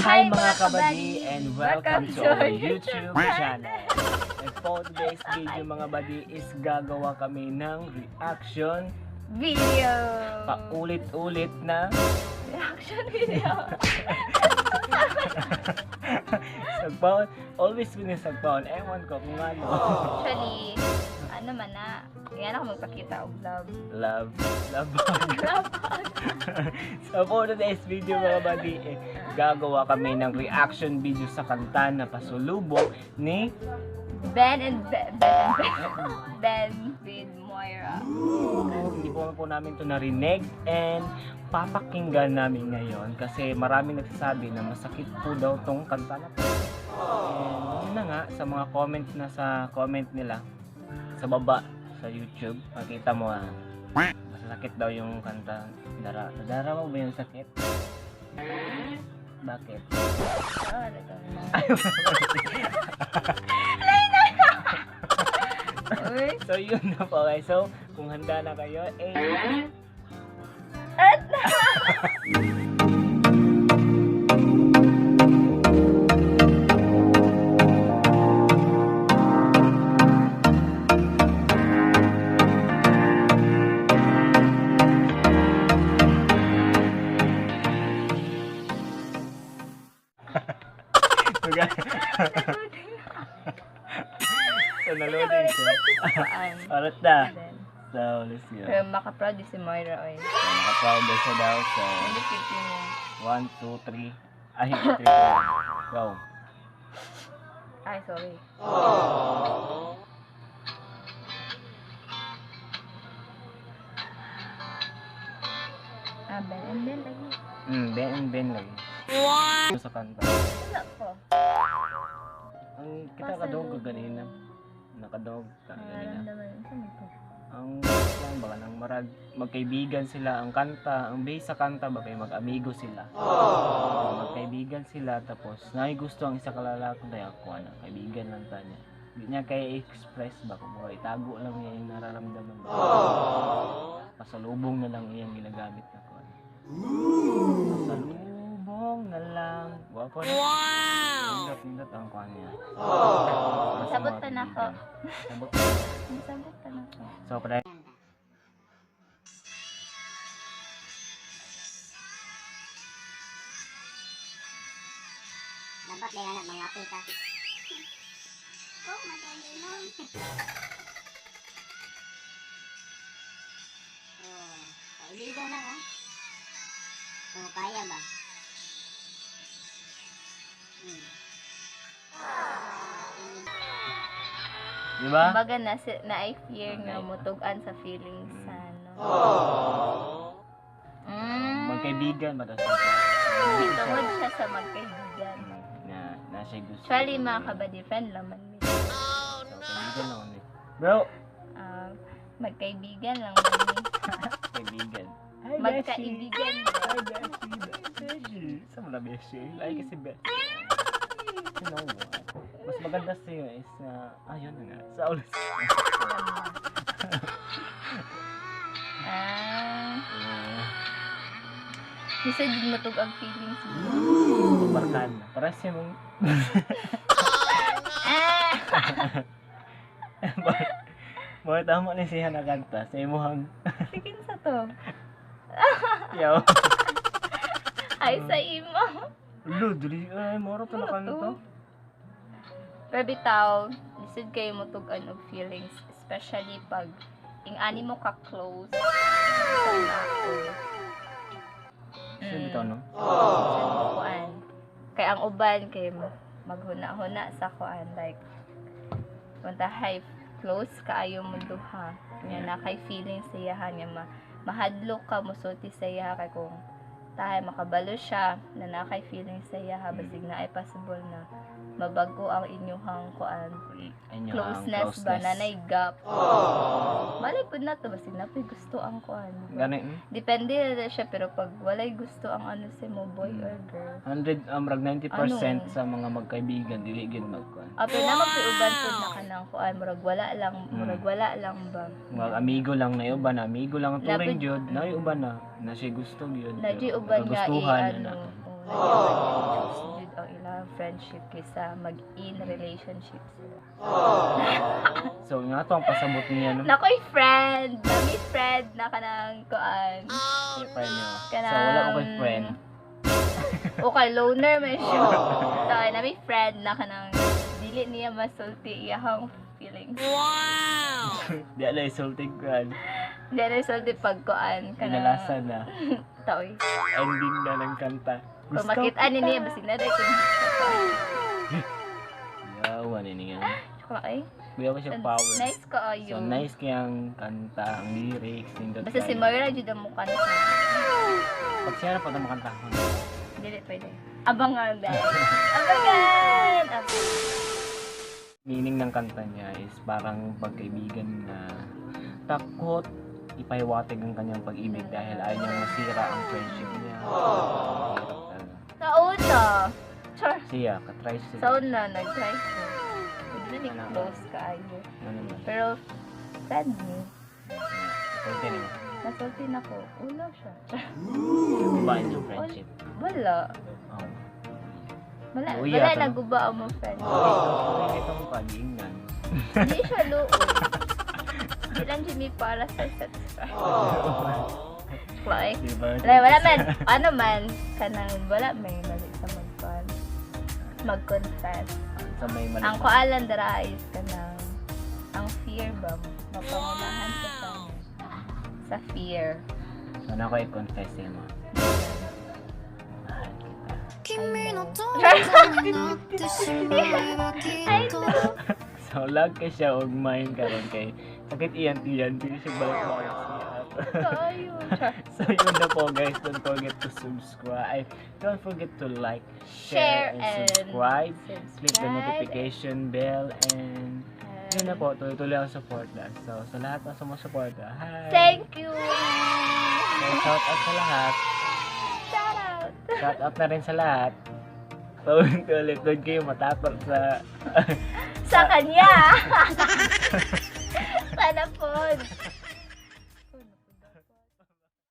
Hi mga kabady and welcome to our YouTube channel. And for today's video mga badi is gagawa kami ng reaction Video! paulit-ulit na Reaction video! sagpaon. Always binisagpaon. Ewan ko kung ano. Actually, ano man na, yan ako magpakita og love. Love. Love! So for today's video mga badi, gagawa kami ng reaction video sa kanta na Pasulubong ni Ben with Moira. Hindi po namin ito narinig and papakinggan namin ngayon kasi maraming nagsasabi na masakit po daw tong kanta na po. And yun na nga, sa mga comment na sa comment nila sa baba sa YouTube, makita mo masakit daw yung kanta. Nadara mo ba yung sakit? Bakit? Oh, nagkakaroon. Uy! So yun na po guys. So kung handa na kayo, so naloading siya. Alright na. So let's go. Pero makaproud si Moira, oy. So, naka-proud na siya daw. So Hindi kitin mo. 1, 2, 3. Ay, 3, 4. Go. Ay, sorry. Ben and Ben lagi. Ben lagi. Wow! Sa kanta. Wala po. Ang kita kadog ka ganina. Nakadog ka ganina. Nararamdaman ko nito. Ang lang baka nang magkaibigan sila ang kanta, ang base sa kanta ba kay mag-amigo sila. Magkaibigan sila tapos nay gusto ang isa ka lalaki na ako na kaibigan lang tanya. Hindi niya kay express ba kung itago lang niya yung nararamdaman ba. Pasalubong na lang iyang ginagamit na ko. Pasalubong na lang. Guwapo na. Wow! Pindot ang kuha niya. Sabot pa na ako. Sabot. Sabot pa na ako. So, para dapat na anak mga apita. Oh, madali lang. Oh, kaibigan lang ha. Oh, kaya ba? di ba? Kumbaga na I fear nga mutugan sa feelings sa ano. Magkaibigan ba daw siya? Tungod siya sa magkaibigan. Na siya gusto. Actually, mga kabady friend laman mi. So, kaibigan lang ulit. Bro! Magkaibigan lang man mi. Kaibigan. Magkaibigan. Hi, Beshi! Saan mo na, Beshi? Like kasi Beshi. You know what? Mas maganda sa'yo is na... yun na nga. Sa ulit. Bisa din matug ang feelings mo. Barkan. Para siya mong... Mga tama ni siya na kanta. Sa imuhang... Sige sa to. Yaw. Ay sa imo. Lo, dali. Ay, moro to na kanta. Pero bitaw, lisod kayo mutugan og feelings. Especially pag ing-ani mo ka-close. Siya bitaw, no? Lisod mo kuan. Kaya ang uban kay maghuna-huna sa kuan. Like, punta high close kaayo mo duha. Nga na kay feelings sa iya nga mahadlok ka musulti sa iya kay kung tahay makabalo siya na nakay feelings sa iya basig na ay possible na mabago ang inyuhang kuan closeness ba nanay gap. Malay pud na to basig na pay gusto ang kuan. Gani. Depende na siya pero pag walay gusto ang ano si mo boy or girl. 90% Ano? sa mga magkaibigan dili gid magkuan. Pero na magpiuban pud na kanang kuan murag wala lang ba. Mga amigo lang na uban, amigo lang ang turing Labid- jud, na uban na siya gusto gyud. Nadji uban nga Kagustuhan ano. na. Nadji uban nga i-choose friendship kaysa mag-in relationship sila. So nga to ang pasabot niya no. Nakoy friend, nami friend na kanang kuan. Yung friend niyo. So Kanang wala ko kay friend. Okay, loner man siya. So, nami friend na kanang dili niya masulti iyahang feelings. Di alay sulting kan. Dili na sulti pagkuan Pinalasan na. Taoy. Ending na ng kanta. Kung makita ni niya basig na dai kun. Yawan ini nga. Tsaka ay. Kuya ko siya power. Nice ka ayo. So nice kayang kanta, ang lyrics, nindot Basta si kayo. Moira jud ang mukha niya. Pag siya na pa na makanta ko. Dili pwede. Abangan dahil. Abangan! Meaning ng kanta niya is parang pagkaibigan na takot ipahiwatig ang kanyang pag-ibig dahil ayaw niyang masira ang friendship niya. Hirap talaga. Sa una. Char. Siya, katry Sa siya. una, nag-try ko. Hindi na ni close ka ayo. Ano ba? Pero, sad me. Pwede rin. Nasulti na ko. Ulo siya. Iba yung friendship. Wala. Oh. Wala. Uy, Wala yata. naguba ang mga friend. Ito itong pag-iingan. Hindi siya luoy. Hindi lang Jimmy para sa satisfaction. Like, Diba? wala man. Ano man. Kanang wala may mali sa mag-confess. Sa may mali. Ang kualan dara is kanang ang fear ba mapangunahan ka sa fear. So na ko i-confess mo. Mahal kita. 君の隣になってしまえばき I っと know. So lag ka siya og main karon kay sakit iyan tiyan dili siya balik siya. Kayo. So yun na po guys, don't forget to subscribe. Don't forget to like, share, and subscribe. Click the notification bell and yun na po, tuloy-tuloy ang support na. So sa lahat ng sumusuporta, hi! Thank you. So, shout out sa lahat. Shout out. Shout out na rin sa lahat. Paulit-ulit, doon kayo matakot sa... Sa kanya. Sana po.